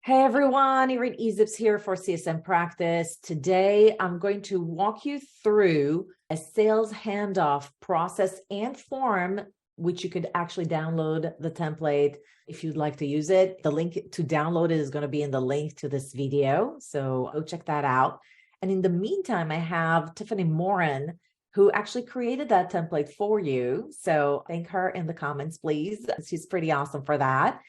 Hey everyone, Erin Ezips here for CSM Practice. Today, I'm going to walk you through a sales handoff process and form, which you could actually download the template if you'd like to use it. The link to download it is going to be in the link to this video, so go check that out. And in the meantime, I have Tiffany Moran, who actually created that template for you. So thank her in the comments, please. She's pretty awesome for that.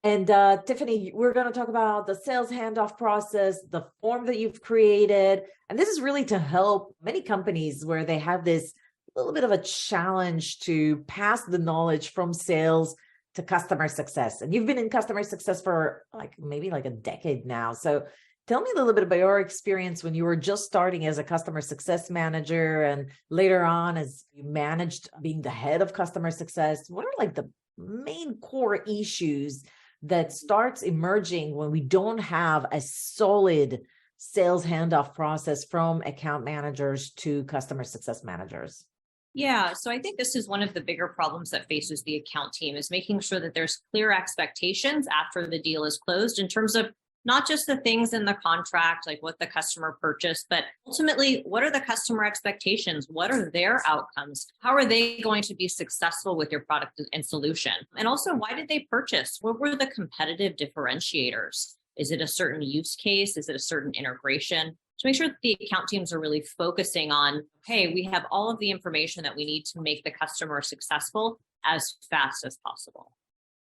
And Tiffany, we're going to talk about the sales handoff process, the form that you've created. And this is really to help many companies where they have this little bit of a challenge to pass the knowledge from sales to customer success. And you've been in customer success for maybe a decade now. So tell me a little bit about your experience when you were just starting as a customer success manager and later on as you managed being the head of customer success. What are the main core issues that starts emerging when we don't have a solid sales handoff process from account managers to customer success managers? Yeah, so I think this is one of the bigger problems that faces the account team is making sure that there's clear expectations after the deal is closed in terms of not just the things in the contract, like what the customer purchased, but ultimately, what are the customer expectations? What are their outcomes? How are they going to be successful with your product and solution? And also, why did they purchase? What were the competitive differentiators? Is it a certain use case? Is it a certain integration? To make sure that the account teams are really focusing on, hey, we have all of the information that we need to make the customer successful as fast as possible.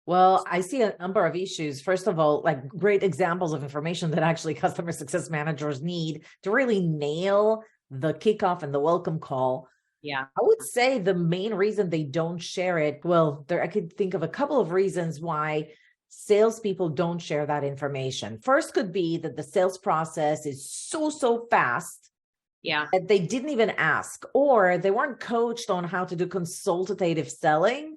Well, I see a number of issues. First of all, great examples of information that actually customer success managers need to really nail the kickoff and the welcome call. Yeah. I would say the main reason they don't share it, I could think of a couple of reasons why salespeople don't share that information. First could be that the sales process is so fast. Yeah. That they didn't even ask, or they weren't coached on how to do consultative selling.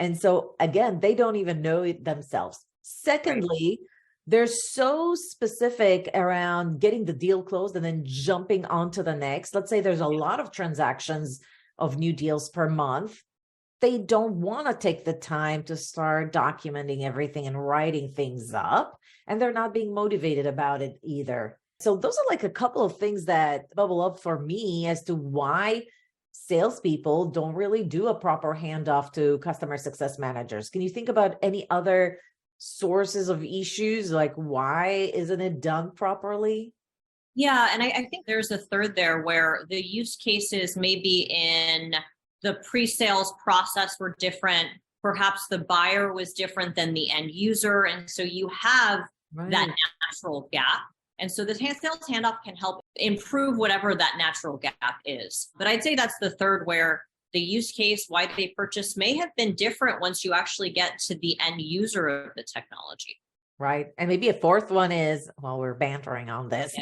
And so again, they don't even know it themselves. Secondly, they're so specific around getting the deal closed and then jumping onto the next. Let's say there's a lot of transactions of new deals per month. They don't want to take the time to start documenting everything and writing things up. And they're not being motivated about it either. So those are a couple of things that bubble up for me as to why salespeople don't really do a proper handoff to customer success managers. Can you think about any other sources of issues? Why isn't it done properly? Yeah, and I think there's a third there where the use cases maybe in the pre-sales process were different. Perhaps the buyer was different than the end user. And so you have that natural gap. And so the sales handoff can help improve whatever that natural gap is. But I'd say that's the third where the use case, why they purchase may have been different once you actually get to the end user of the technology. Right. And maybe a fourth one is, while we're bantering on this,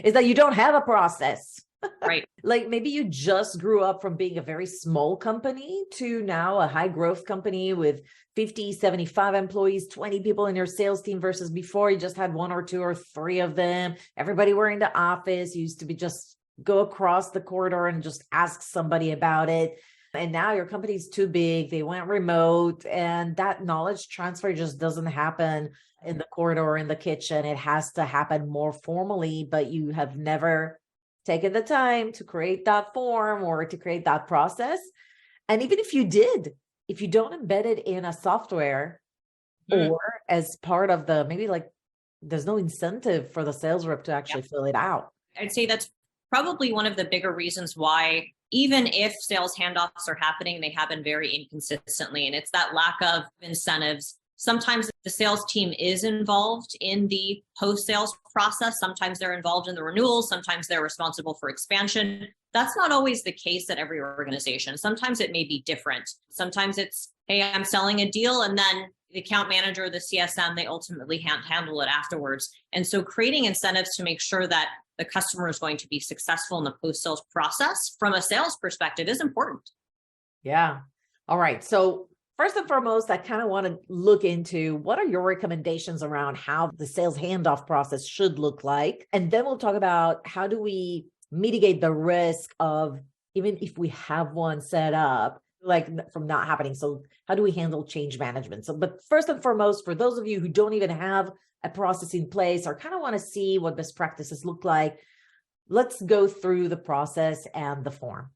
is that you don't have a process. Right. Maybe you just grew up from being a very small company to now a high growth company with 50, 75 employees, 20 people in your sales team versus before you just had one or two or three of them. Everybody were in the office. You used to be just go across the corridor and just ask somebody about it. And now your company's too big. They went remote and that knowledge transfer just doesn't happen in the corridor or in the kitchen. It has to happen more formally, but you have never taken the time to create that form or to create that process. And even if you did, if you don't embed it in a software or as part of there's no incentive for the sales rep to actually fill it out. I'd say that's probably one of the bigger reasons why, even if sales handoffs are happening, they happen very inconsistently. And it's that lack of incentives. Sometimes the sales team is involved in the post-sales process. Sometimes they're involved in the renewals. Sometimes they're responsible for expansion. That's not always the case at every organization. Sometimes it may be different. Sometimes it's, hey, I'm selling a deal, and then the account manager, the CSM, they ultimately handle it afterwards. And so creating incentives to make sure that the customer is going to be successful in the post-sales process from a sales perspective is important. Yeah. All right. So first and foremost, I kind of want to look into what are your recommendations around how the sales handoff process should look like. And then we'll talk about how do we mitigate the risk of, even if we have one set up, like from not happening. So how do we handle change management? So, but first and foremost, for those of you who don't even have a process in place or kind of want to see what best practices look like, let's go through the process and the form.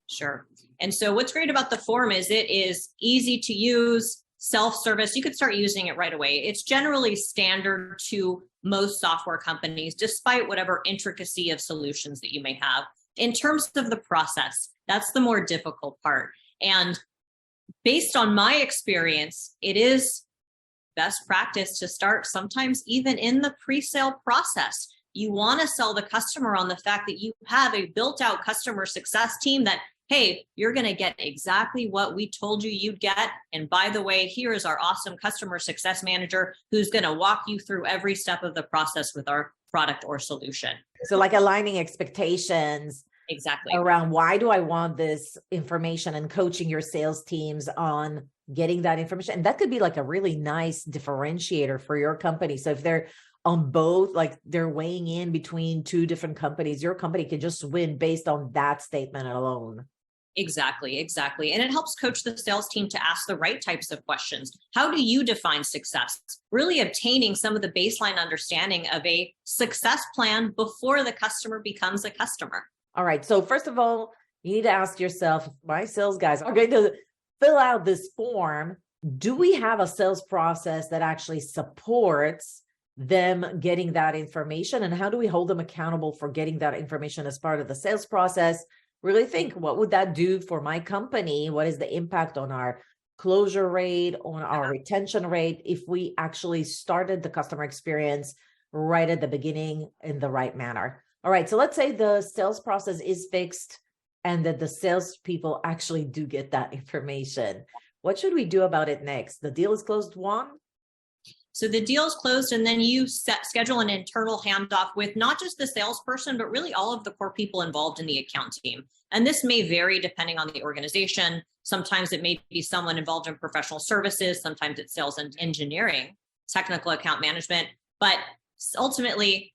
Sure. And so what's great about the form is it is easy to use, self-service. You could start using it right away. It's generally standard to most software companies, despite whatever intricacy of solutions that you may have. In terms of the process, that's the more difficult part. And based on my experience, it is best practice to start sometimes even in the pre-sale process. You want to sell the customer on the fact that you have a built-out customer success team that, hey, you're going to get exactly what we told you you'd get. And by the way, here is our awesome customer success manager who's going to walk you through every step of the process with our product or solution. So like aligning expectations. Exactly. Around why do I want this information and coaching your sales teams on getting that information. And that could be like a really nice differentiator for your company. So if they're on both, like they're weighing in between two different companies, your company can just win based on that statement alone. Exactly. And it helps coach the sales team to ask the right types of questions. How do you define success? Really obtaining some of the baseline understanding of a success plan before the customer becomes a customer. All right. So first of all, you need to ask yourself, my sales guys are going to fill out this form. Do we have a sales process that actually supports them getting that information? And how do we hold them accountable for getting that information as part of the sales process? Really think, what would that do for my company? What is the impact on our closure rate, on our retention rate, if we actually started the customer experience right at the beginning in the right manner? All right, so let's say the sales process is fixed and that the salespeople actually do get that information. What should we do about it next? The deal is closed, one? So the deal is closed, and then you schedule an internal handoff with not just the salesperson, but really all of the core people involved in the account team. And this may vary depending on the organization. Sometimes it may be someone involved in professional services. Sometimes it's sales and engineering, technical account management, but ultimately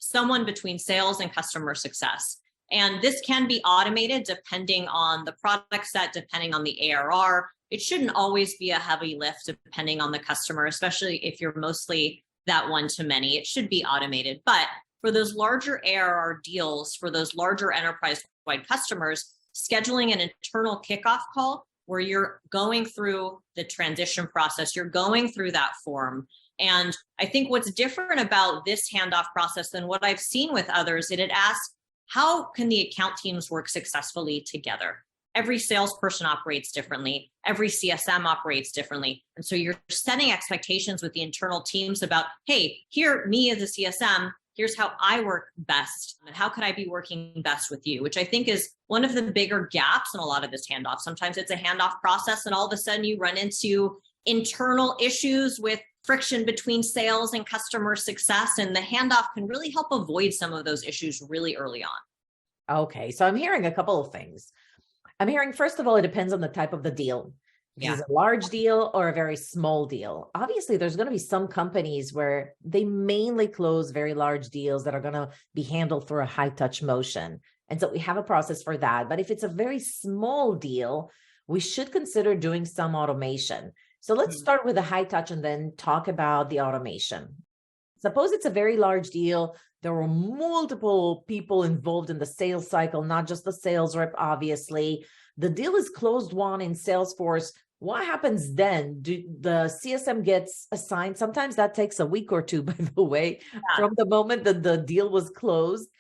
someone between sales and customer success. And this can be automated depending on the product set, depending on the ARR. It shouldn't always be a heavy lift depending on the customer, especially if you're mostly that one-to-many. It should be automated. But for those larger ARR deals, for those larger enterprise-wide customers, scheduling an internal kickoff call where you're going through the transition process, you're going through that form. And I think what's different about this handoff process than what I've seen with others, it asks, how can the account teams work successfully together? Every salesperson operates differently. Every CSM operates differently. And so you're setting expectations with the internal teams about, hey, here, me as a CSM, here's how I work best. And how could I be working best with you? Which I think is one of the bigger gaps in a lot of this handoff. Sometimes it's a handoff process and all of a sudden you run into internal issues with friction between sales and customer success. And the handoff can really help avoid some of those issues really early on. Okay, so I'm hearing a couple of things. I'm hearing, first of all, it depends on the type of the deal. Is it a large deal or a very small deal? Obviously, there's going to be some companies where they mainly close very large deals that are going to be handled through a high touch motion. And so we have a process for that. But if it's a very small deal, we should consider doing some automation. So let's start with the high touch and then talk about the automation. Suppose it's a very large deal. There were multiple people involved in the sales cycle, not just the sales rep, obviously. The deal is closed won in Salesforce. What happens then? Do the CSM gets assigned? Sometimes that takes a week or two, by the way, from the moment that the deal was closed.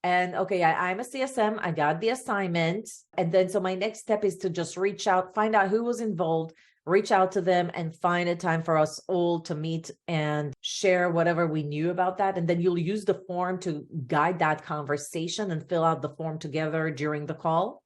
And okay, I'm a CSM, I got the assignment. And then so my next step is to just reach out, find out who was involved, reach out to them and find a time for us all to meet and share whatever we knew about that. And then you'll use the form to guide that conversation and fill out the form together during the call.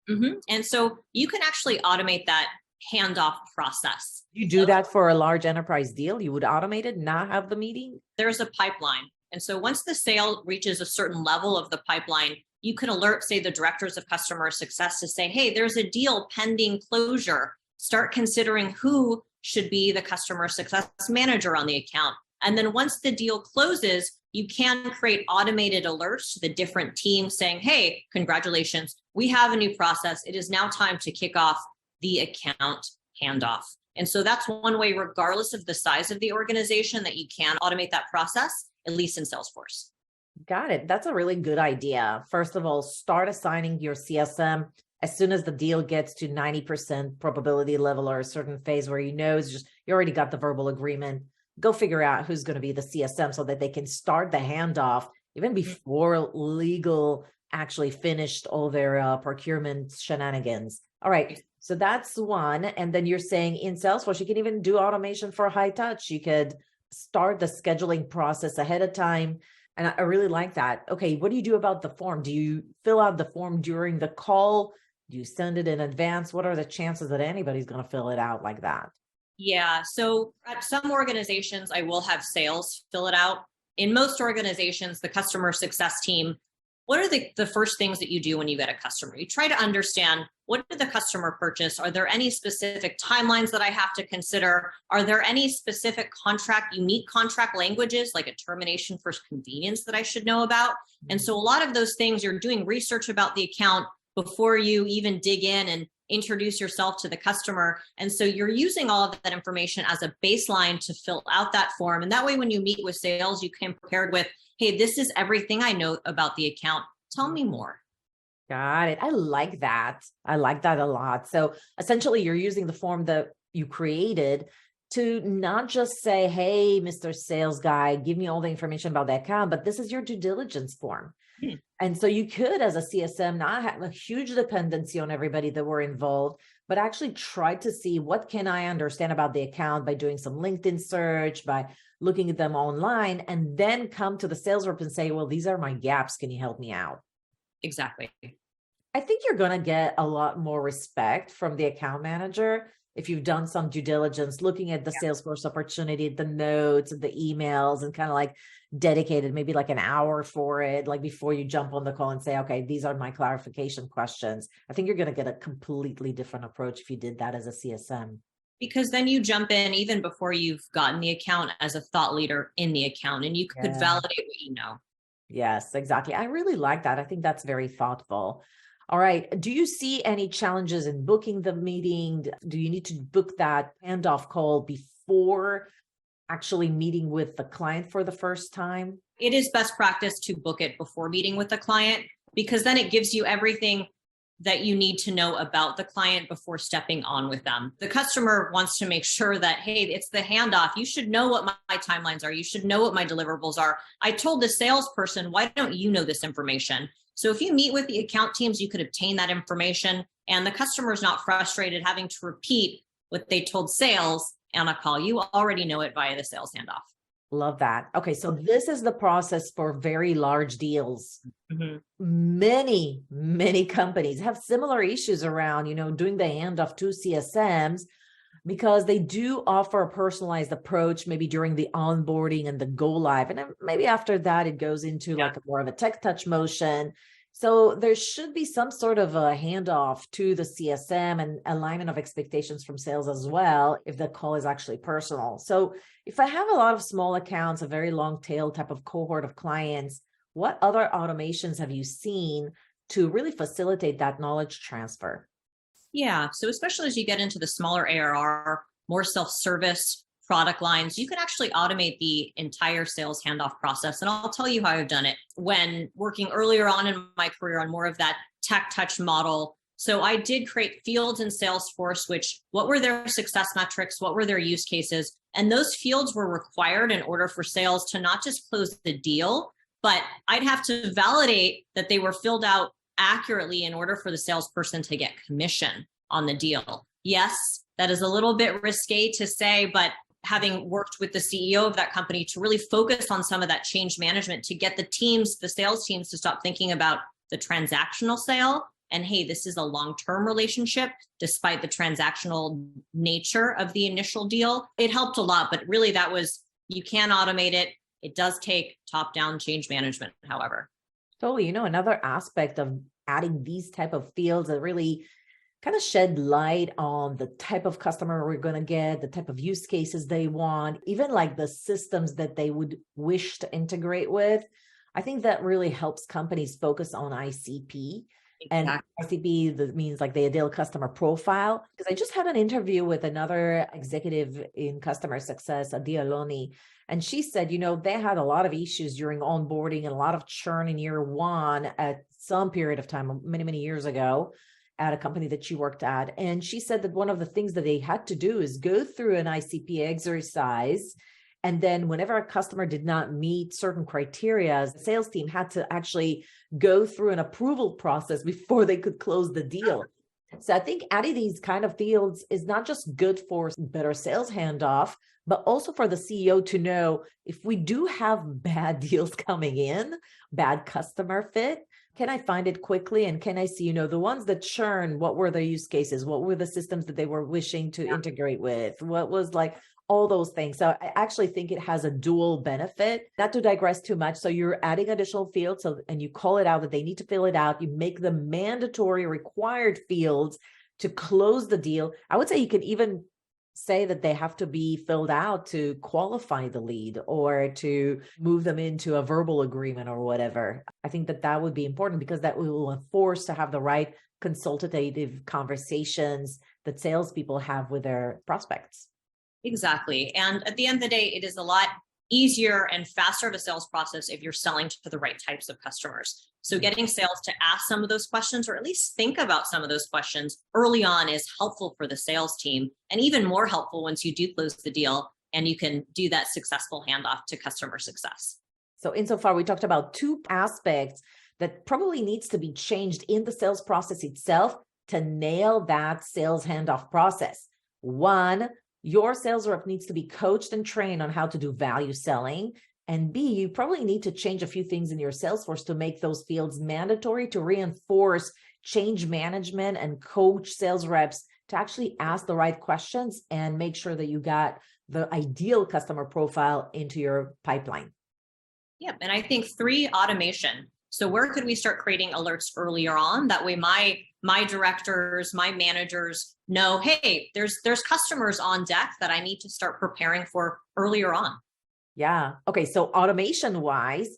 Mm-hmm. And so you can actually automate that handoff process. You do that for a large enterprise deal? You would automate it, not have the meeting? There's a pipeline. And so once the sale reaches a certain level of the pipeline, you can alert, say, the directors of customer success to say, hey, there's a deal pending closure. Start considering who should be the customer success manager on the account. And then once the deal closes, you can create automated alerts to the different teams saying, hey, congratulations, we have a new process. It is now time to kick off the account handoff. And so that's one way, regardless of the size of the organization, that you can automate that process, at least in Salesforce. Got it. That's a really good idea. First of all, start assigning your CSM as soon as the deal gets to 90% probability level or a certain phase where it's just, you already got the verbal agreement. Go figure out who's going to be the CSM so that they can start the handoff even before legal actually finished all their procurement shenanigans. All right. So that's one. And then you're saying in Salesforce, you can even do automation for high touch. You could start the scheduling process ahead of time. And I really like that. Okay, what do you do about the form? Do you fill out the form during the call? Do you send it in advance? What are the chances that anybody's going to fill it out like that? Yeah. So at some organizations, I will have sales fill it out. In most organizations, the customer success team, what are the first things that you do when you get a customer? You try to understand, what did the customer purchase? Are there any specific timelines that I have to consider? Are there any specific unique contract languages, like a termination for convenience, that I should know about? And so a lot of those things, you're doing research about the account before you even dig in and introduce yourself to the customer. And so you're using all of that information as a baseline to fill out that form. And that way, when you meet with sales, you come prepared with, hey, this is everything I know about the account. Tell me more. Got it. I like that. I like that a lot. So essentially, you're using the form that you created to not just say, hey, Mr. Sales Guy, give me all the information about the account, but this is your due diligence form. And so you could, as a CSM, not have a huge dependency on everybody that were involved, but actually try to see, what can I understand about the account by doing some LinkedIn search, by looking at them online, and then come to the sales rep and say, well, these are my gaps. Can you help me out? Exactly. I think you're going to get a lot more respect from the account manager if you've done some due diligence, looking at the Salesforce opportunity, the notes, the emails, and kind of like dedicated maybe like an hour for it, like before you jump on the call and say, okay, these are my clarification questions. I think you're going to get a completely different approach if you did that as a CSM. Because then you jump in even before you've gotten the account as a thought leader in the account, and you could validate what you know. Yes, exactly. I really like that. I think that's very thoughtful. All right. Do you see any challenges in booking the meeting? Do you need to book that handoff call before actually meeting with the client for the first time? It is best practice to book it before meeting with the client, because then it gives you everything that you need to know about the client before stepping on with them. The customer wants to make sure that, hey, it's the handoff. You should know what my timelines are. You should know what my deliverables are. I told the salesperson, why don't you know this information? So if you meet with the account teams, you could obtain that information, and the customer is not frustrated having to repeat what they told sales on a call. You already know it via the sales handoff. Love that. Okay, so this is the process for very large deals. Mm-hmm. Many companies have similar issues around, doing the handoff to CSMs, because they do offer a personalized approach, maybe during the onboarding and the go live. And then maybe after that, it goes into like more of a tech touch motion. So there should be some sort of a handoff to the CSM and alignment of expectations from sales as well, if the call is actually personal. So if I have a lot of small accounts, a very long tail type of cohort of clients, what other automations have you seen to really facilitate that knowledge transfer? Yeah. So especially as you get into the smaller ARR, more self-service product lines, you can actually automate the entire sales handoff process. And I'll tell you how I've done it when working earlier on in my career on more of that tech touch model. So I did create fields in Salesforce, what were their success metrics? What were their use cases? And those fields were required in order for sales to not just close the deal, but I'd have to validate that they were filled out accurately in order for the salesperson to get commission on the deal. Yes, that is a little bit risque to say, but having worked with the CEO of that company to really focus on some of that change management to get the sales teams to stop thinking about the transactional sale and, hey, this is a long-term relationship despite the transactional nature of the initial deal. It helped a lot, but really you can automate it. It does take top-down change management, however. Totally. Another aspect of adding these type of fields that really kind of shed light on the type of customer we're going to get, the type of use cases they want, even like the systems that they would wish to integrate with. I think that really helps companies focus on ICP And Exactly. ICP, that means like the ideal customer profile. Because I just had an interview with another executive in customer success, Adia Loni, and she said, they had a lot of issues during onboarding and a lot of churn in year one at some period of time, many, many years ago, at a company that she worked at. And she said that one of the things that they had to do is go through an ICP exercise. And then whenever a customer did not meet certain criteria, the sales team had to actually go through an approval process before they could close the deal. So I think adding these kind of fields is not just good for better sales handoff, but also for the CEO to know if we do have bad deals coming in, bad customer fit, can I find it quickly? And can I see, the ones that churn, what were their use cases? What were the systems that they were wishing to integrate with? What was like all those things? So I actually think it has a dual benefit. Not to digress too much. So you're adding additional fields and you call it out that they need to fill it out. You make the mandatory required fields to close the deal. I would say you can even say that they have to be filled out to qualify the lead or to move them into a verbal agreement or whatever. I think that would be important because that will enforce to have the right consultative conversations that salespeople have with their prospects. Exactly. And at the end of the day, it is a lot easier and faster of a sales process if you're selling to the right types of customers. So getting sales to ask some of those questions, or at least think about some of those questions early on, is helpful for the sales team, and even more helpful once you do close the deal and you can do that successful handoff to customer success. So insofar, we talked about two aspects that probably needs to be changed in the sales process itself to nail that sales handoff process. One, your sales rep needs to be coached and trained on how to do value selling. And B, you probably need to change a few things in your sales force to make those fields mandatory to reinforce change management and coach sales reps to actually ask the right questions and make sure that you got the ideal customer profile into your pipeline. Yeah. And I think 3, automation. So where could we start creating alerts earlier on? That way my directors, my managers know, hey, there's customers on deck that I need to start preparing for earlier on. Yeah. Okay. So automation wise,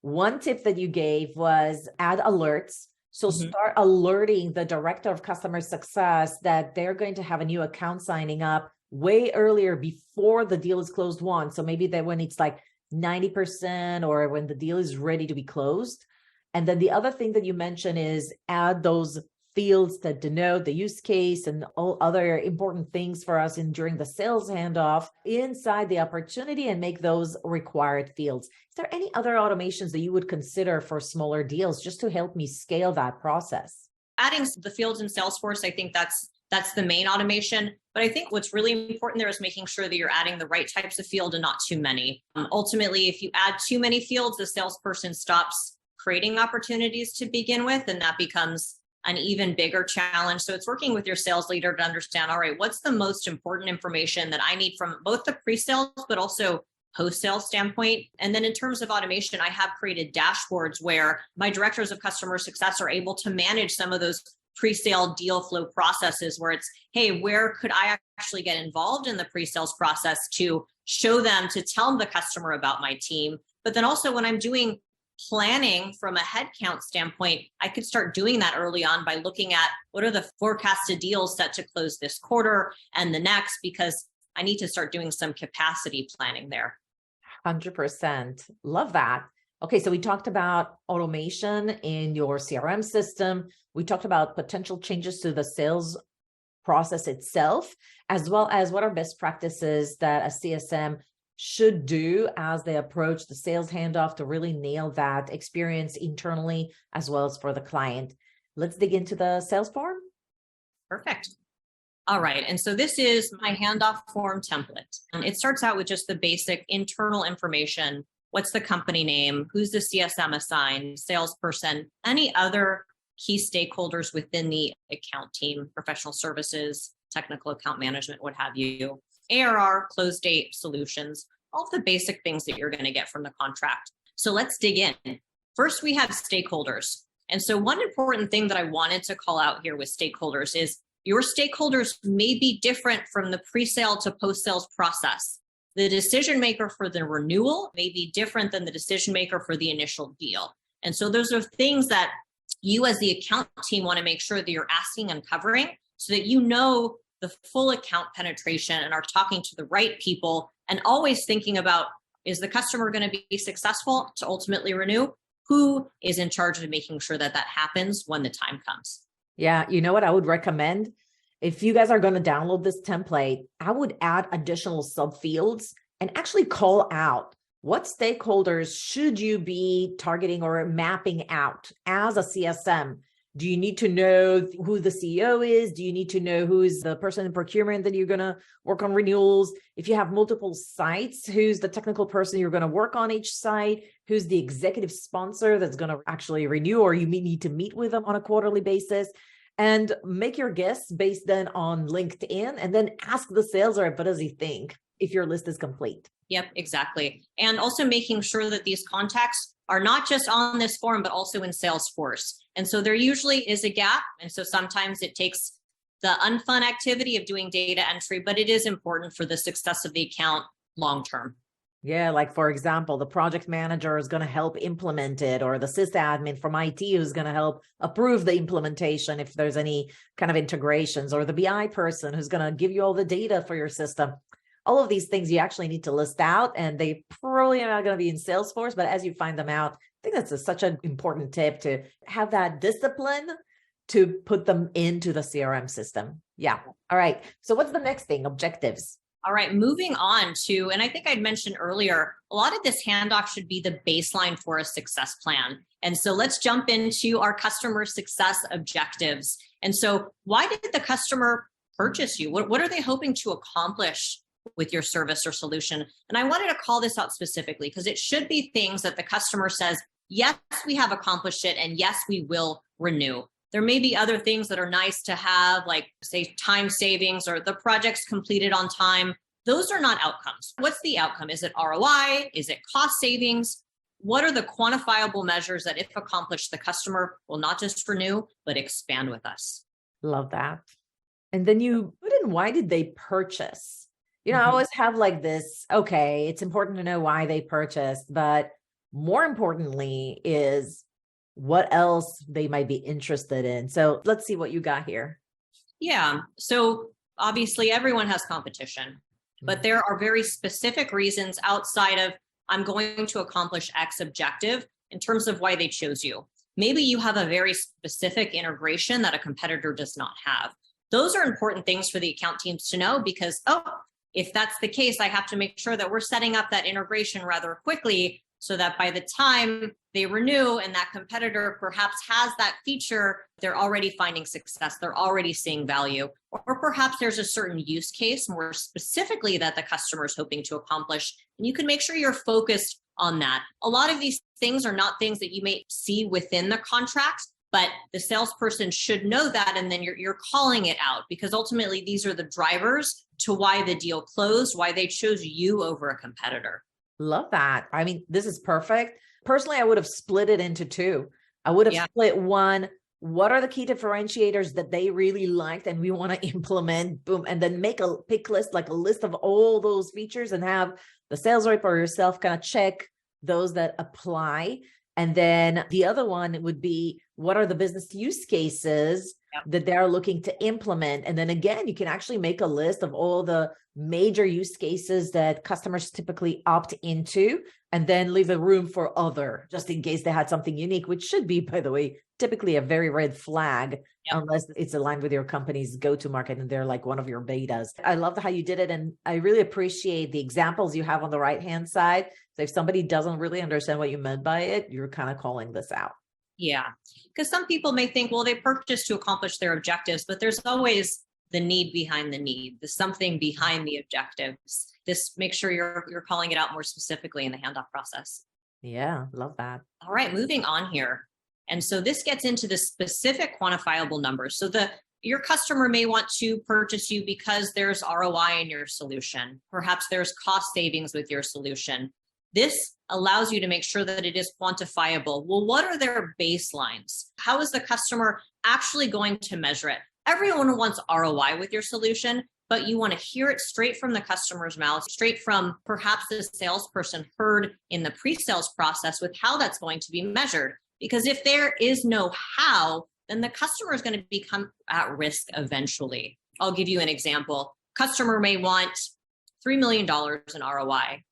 one tip that you gave was add alerts. So start alerting the director of customer success that they're going to have a new account signing up way earlier before the deal is closed won. So maybe that when it's like 90% or when the deal is ready to be closed. And then the other thing that you mentioned is add those fields that denote the use case and all other important things for us during the sales handoff inside the opportunity and make those required fields. Is there any other automations that you would consider for smaller deals just to help me scale that process? Adding the fields in Salesforce, I think that's the main automation. But I think what's really important there is making sure that you're adding the right types of field and not too many. Ultimately, if you add too many fields, the salesperson stops creating opportunities to begin with, and that becomes an even bigger challenge. So it's working with your sales leader to understand, all right, what's the most important information that I need from both the pre-sales, but also post-sales standpoint. And then in terms of automation, I have created dashboards where my directors of customer success are able to manage some of those pre-sale deal flow processes where it's, hey, where could I actually get involved in the pre-sales process to show them, to tell the customer about my team. But then also when I'm doing planning from a headcount standpoint, I could start doing that early on by looking at what are the forecasted deals set to close this quarter and the next, because I need to start doing some capacity planning there. 100%. Love that. Okay, so we talked about automation in your CRM system. We talked about potential changes to the sales process itself, as well as what are best practices that a CSM should do as they approach the sales handoff to really nail that experience internally as well as for the client. Let's dig into the sales form. Perfect. All right. And so this is my handoff form template. And it starts out with just the basic internal information. What's the company name? Who's the CSM assigned? Salesperson? Any other key stakeholders within the account team, professional services, technical account management, what have you. ARR, close date, solutions, all of the basic things that you're going to get from the contract. So let's dig in. First, we have stakeholders. And so one important thing that I wanted to call out here with stakeholders is your stakeholders may be different from the pre-sale to post-sales process. The decision maker for the renewal may be different than the decision maker for the initial deal. And so those are things that you as the account team want to make sure that you're asking and covering so that you know the full account penetration and are talking to the right people and always thinking about, is the customer going to be successful to ultimately renew? Who is in charge of making sure that that happens when the time comes? Yeah, you know what I would recommend? If you guys are going to download this template, I would add additional subfields and actually call out what stakeholders should you be targeting or mapping out as a CSM. Do you need to know who the CEO is? Do you need to know who's the person in procurement that you're going to work on renewals? If you have multiple sites, who's the technical person you're going to work on each site? Who's the executive sponsor that's going to actually renew, or you may need to meet with them on a quarterly basis? And make your guess based then on LinkedIn, and then ask the sales rep, what does he think if your list is complete? Yep, exactly. And also making sure that these contacts are not just on this form, but also in Salesforce. And so there usually is a gap. And so sometimes it takes the unfun activity of doing data entry, but it is important for the success of the account long-term. Yeah, like for example, the project manager is going to help implement it, or the sysadmin from IT who's going to help approve the implementation if there's any kind of integrations, or the BI person who's going to give you all the data for your system. All of these things you actually need to list out, and they probably are not going to be in Salesforce, but as you find them out, I think that's such an important tip to have that discipline to put them into the CRM system. Yeah. All right. So what's the next thing? Objectives. All right, moving on to, and I think I'd mentioned earlier, a lot of this handoff should be the baseline for a success plan. And so let's jump into our customer success objectives. And so why did the customer purchase you? What are they hoping to accomplish with your service or solution? And I wanted to call this out specifically because it should be things that the customer says, yes, we have accomplished it, and yes, we will renew. There may be other things that are nice to have, like say time savings or the project's completed on time. Those are not outcomes. What's the outcome? Is it ROI? Is it cost savings? What are the quantifiable measures that if accomplished, the customer will not just renew, but expand with us? Love that. And then you put in, why did they purchase? You know, I always have like this, okay, it's important to know why they purchased, but more importantly is what else they might be interested in. So let's see what you got here. Yeah. So obviously everyone has competition, but there are very specific reasons outside of I'm going to accomplish X objective in terms of why they chose you. Maybe you have a very specific integration that a competitor does not have. Those are important things for the account teams to know because, if that's the case, I have to make sure that we're setting up that integration rather quickly so that by the time they renew and that competitor perhaps has that feature, they're already finding success, they're already seeing value, or perhaps there's a certain use case more specifically that the customer is hoping to accomplish, and you can make sure you're focused on that. A lot of these things are not things that you may see within the contract, but the salesperson should know that, and then you're calling it out because ultimately these are the drivers to why the deal closed, why they chose you over a competitor. Love that. I mean, this is perfect. Personally, I would have split it into two. I would have split one. What are the key differentiators that they really liked and we want to implement? Boom. And then make a pick list, like a list of all those features, and have the sales rep or yourself kind of check those that apply. And then the other one would be, what are the business use cases that they're looking to implement? And then again, you can actually make a list of all the major use cases that customers typically opt into, and then leave a room for other, just in case they had something unique, which should be, by the way, typically a very red flag, unless it's aligned with your company's go-to-market and they're like one of your betas. I love how you did it. And I really appreciate the examples you have on the right-hand side. So if somebody doesn't really understand what you meant by it, you're kind of calling this out. Yeah, because some people may think, well, they purchased to accomplish their objectives, but there's always the need behind the need, the something behind the objectives. This make sure you're calling it out more specifically in the handoff process. Yeah, love that. All right, moving on here. And so this gets into the specific quantifiable numbers. So your customer may want to purchase you because there's ROI in your solution. Perhaps there's cost savings with your solution. This allows you to make sure that it is quantifiable. Well, what are their baselines? How is the customer actually going to measure it? Everyone wants ROI with your solution, but you want to hear it straight from the customer's mouth, straight from perhaps the salesperson heard in the pre-sales process with how that's going to be measured. Because if there is no how, then the customer is going to become at risk eventually. I'll give you an example. Customer may want $3 million in ROI.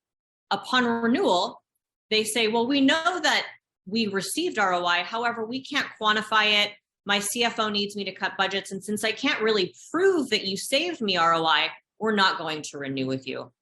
Upon renewal, they say, well, we know that we received ROI. However, we can't quantify it. My CFO needs me to cut budgets. And since I can't really prove that you saved me ROI, we're not going to renew with you.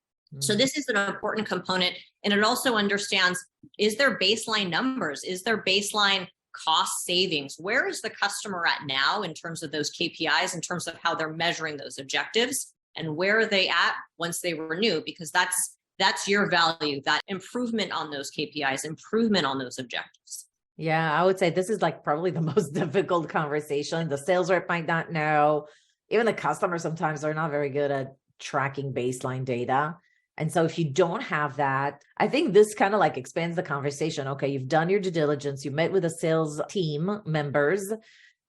So this is an important component. And it also understands, is there baseline numbers? Is there baseline cost savings? Where is the customer at now in terms of those KPIs, in terms of how they're measuring those objectives? And where are they at once they renew? Because that's your value, that improvement on those KPIs, improvement on those objectives. Yeah, I would say this is like probably the most difficult conversation. The sales rep might not know. Even the customer, sometimes they're not very good at tracking baseline data. And so if you don't have that, I think this kind of like expands the conversation. Okay, you've done your due diligence, you met with the sales team members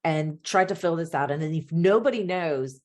and tried to fill this out. And then if nobody knows,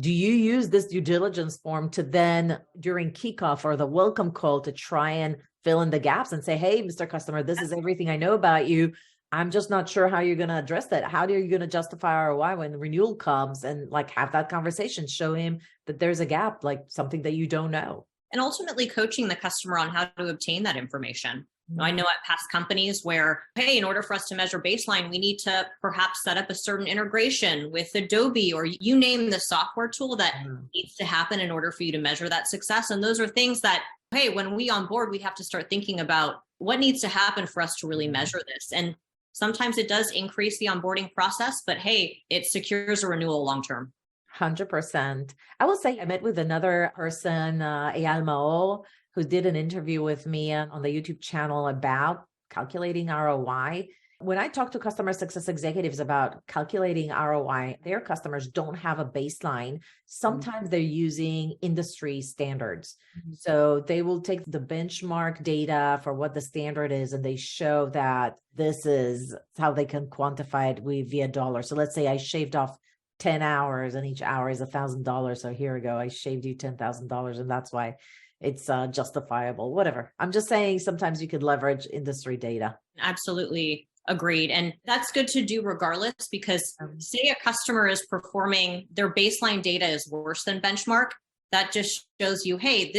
do you use this due diligence form to then during kickoff or the welcome call to try and fill in the gaps and say, hey, Mr. Customer, this is everything I know about you. I'm just not sure how you're going to address that. How are you going to justify ROI when the renewal comes, and like have that conversation, show him that there's a gap, like something that you don't know. And ultimately coaching the customer on how to obtain that information. I know at past companies where, hey, in order for us to measure baseline, we need to perhaps set up a certain integration with Adobe, or you name the software tool that needs to happen in order for you to measure that success. And those are things that, hey, when we onboard, we have to start thinking about what needs to happen for us to really measure this. And sometimes it does increase the onboarding process, but hey, it secures a renewal long-term. 100%. I will say I met with another person, Eyal Maor, who did an interview with me on the YouTube channel about calculating ROI. When I talk to customer success executives about calculating ROI, their customers don't have a baseline. Sometimes they're using industry standards. So they will take the benchmark data for what the standard is, and they show that this is how they can quantify it via dollars. So let's say I shaved off 10 hours and each hour is $1,000. So here we go. I shaved you $10,000 and that's why it's justifiable, whatever. I'm just saying sometimes you could leverage industry data. Absolutely agreed. And that's good to do regardless, because say a customer is performing, their baseline data is worse than benchmark. That just shows you, hey,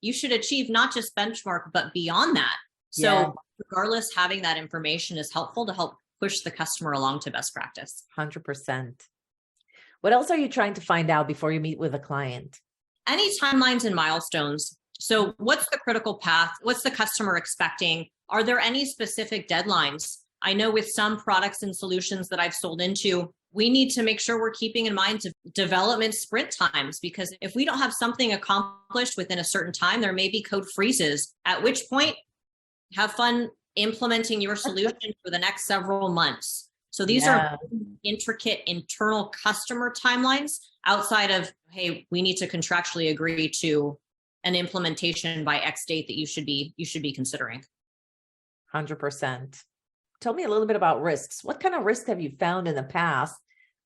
you should achieve not just benchmark, but beyond that. So regardless, having that information is helpful to help push the customer along to best practice. 100%. What else are you trying to find out before you meet with a client? Any timelines and milestones. So what's the critical path? What's the customer expecting? Are there any specific deadlines? I know with some products and solutions that I've sold into, we need to make sure we're keeping in mind development sprint times, because if we don't have something accomplished within a certain time, there may be code freezes, at which point have fun implementing your solution for the next several months. So these are intricate internal customer timelines outside of, hey, we need to contractually agree to an implementation by X date that you should be considering. 100%. Tell me a little bit about risks. What kind of risks have you found in the past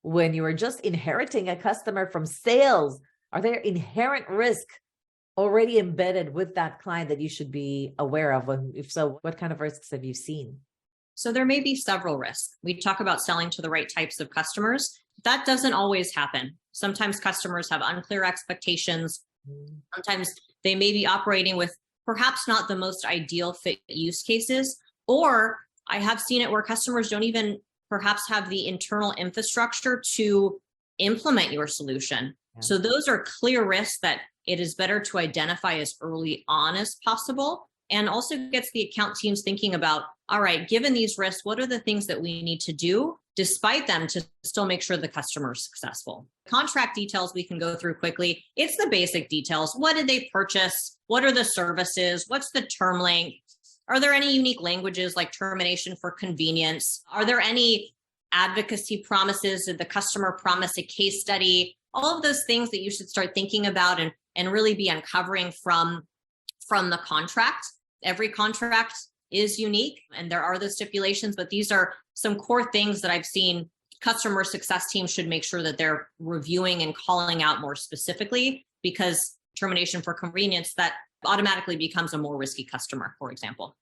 when you were just inheriting a customer from sales? Are there inherent risks already embedded with that client that you should be aware of? If so, what kind of risks have you seen? So there may be several risks. We talk about selling to the right types of customers. That doesn't always happen. Sometimes customers have unclear expectations. Sometimes they may be operating with perhaps not the most ideal fit use cases, or I have seen it where customers don't even perhaps have the internal infrastructure to implement your solution. So those are clear risks that it is better to identify as early on as possible, and also gets the account teams thinking about, all right, given these risks, what are the things that we need to do despite them to still make sure the customer is successful? Contract details we can go through quickly. It's the basic details. What did they purchase? What are the services? What's the term length? Are there any unique languages like termination for convenience? Are there any advocacy promises? Did the customer promise a case study? All of those things that you should start thinking about and really be uncovering from the contract. Every contract is unique and there are the stipulations, but these are some core things that I've seen customer success teams should make sure that they're reviewing and calling out more specifically, because termination for convenience, that automatically becomes a more risky customer, for example.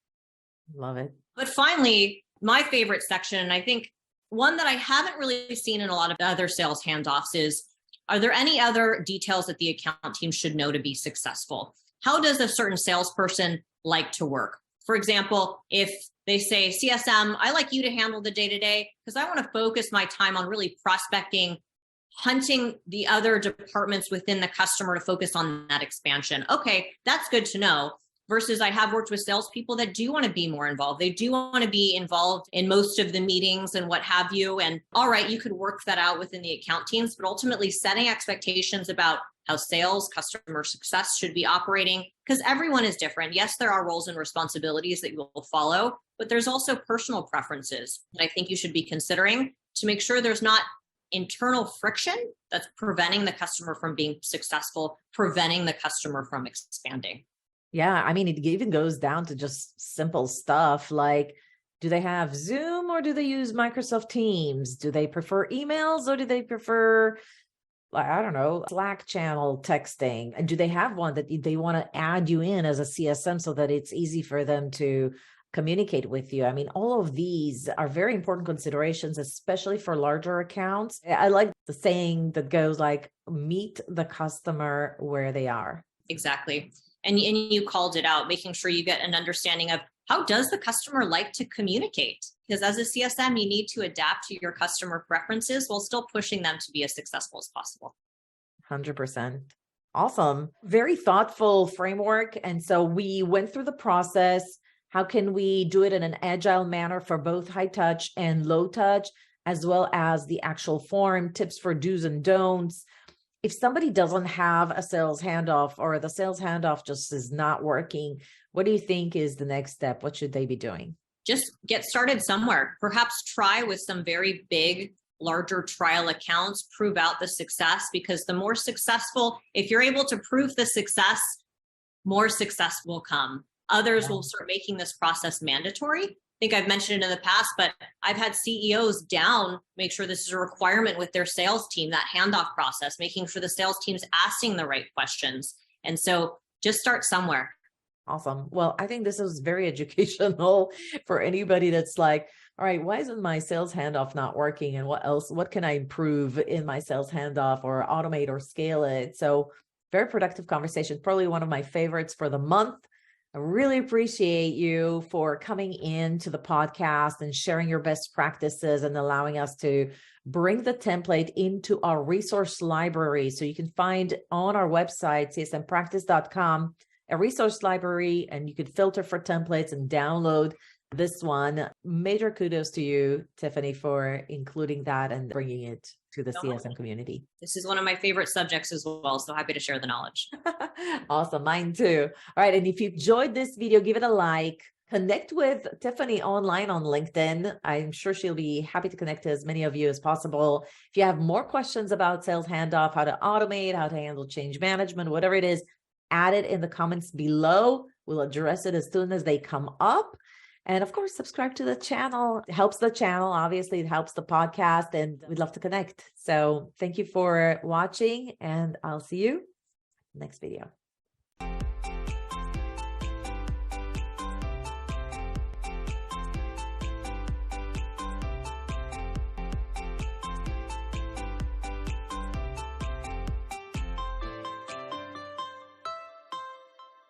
Love it. But finally, My favorite section, and I think one that I haven't really seen in a lot of other sales handoffs is, are there any other details that the account team should know to be successful? How does a certain salesperson like to work? For example, if they say, CSM, I like you to handle the day-to-day because I want to focus my time on really prospecting, hunting the other departments within the customer to focus on that expansion. Okay, that's good to know. Versus I have worked with salespeople that do want to be more involved. They do want to be involved in most of the meetings and what have you. And all right, you could work that out within the account teams, but ultimately setting expectations about how sales, customer success should be operating, because everyone is different. Yes, there are roles and responsibilities that you will follow, but there's also personal preferences that I think you should be considering to make sure there's not internal friction that's preventing the customer from being successful, preventing the customer from expanding. Yeah, I mean, it even goes down to just simple stuff like, do they have Zoom or do they use Microsoft Teams? Do they prefer emails or do they prefer, like, I don't know, Slack channel texting? And do they have one that they want to add you in as a CSM so that it's easy for them to communicate with you? I mean, all of these are very important considerations, especially for larger accounts. I like the saying that goes like, meet the customer where they are. Exactly. And you called it out, making sure you get an understanding of how does the customer like to communicate? Because as a CSM, you need to adapt to your customer preferences while still pushing them to be as successful as possible. 100%. Awesome. Very thoughtful framework. And so we went through the process. How can we do it in an agile manner for both high touch and low touch, as well as the actual form, tips for do's and don'ts. If somebody doesn't have a sales handoff or the sales handoff just is not working, what do you think is the next step? What should they be doing? Just get started somewhere. Perhaps try with some very big, larger trial accounts, prove out the success, because the more successful, if you're able to prove the success, more success will come. Others will start making this process mandatory. I think I've mentioned it in the past, but I've had CEOs down, make sure this is a requirement with their sales team, that handoff process, making sure the sales team's asking the right questions. And so just start somewhere. Awesome. Well, I think this is very educational for anybody that's like, all right, why isn't my sales handoff not working? And what can I improve in my sales handoff or automate or scale it? So very productive conversation, probably one of my favorites for the month. I really appreciate you for coming into the podcast and sharing your best practices and allowing us to bring the template into our resource library. So you can find on our website, csmpractice.com, a resource library, and you could filter for templates and download this one. Major kudos to you, Tiffany, for including that and bringing it to the CSM community. This is one of my favorite subjects as well. So happy to share the knowledge. Awesome. Mine too. All right. And if you enjoyed this video, give it a like. Connect with Tiffany online on LinkedIn. I'm sure she'll be happy to connect to as many of you as possible. If you have more questions about sales handoff, how to automate, how to handle change management, whatever it is, add it in the comments below. We'll address it as soon as they come up. And of course, subscribe to the channel. It helps the channel. Obviously, it helps the podcast, and we'd love to connect. So thank you for watching, and I'll see you next video.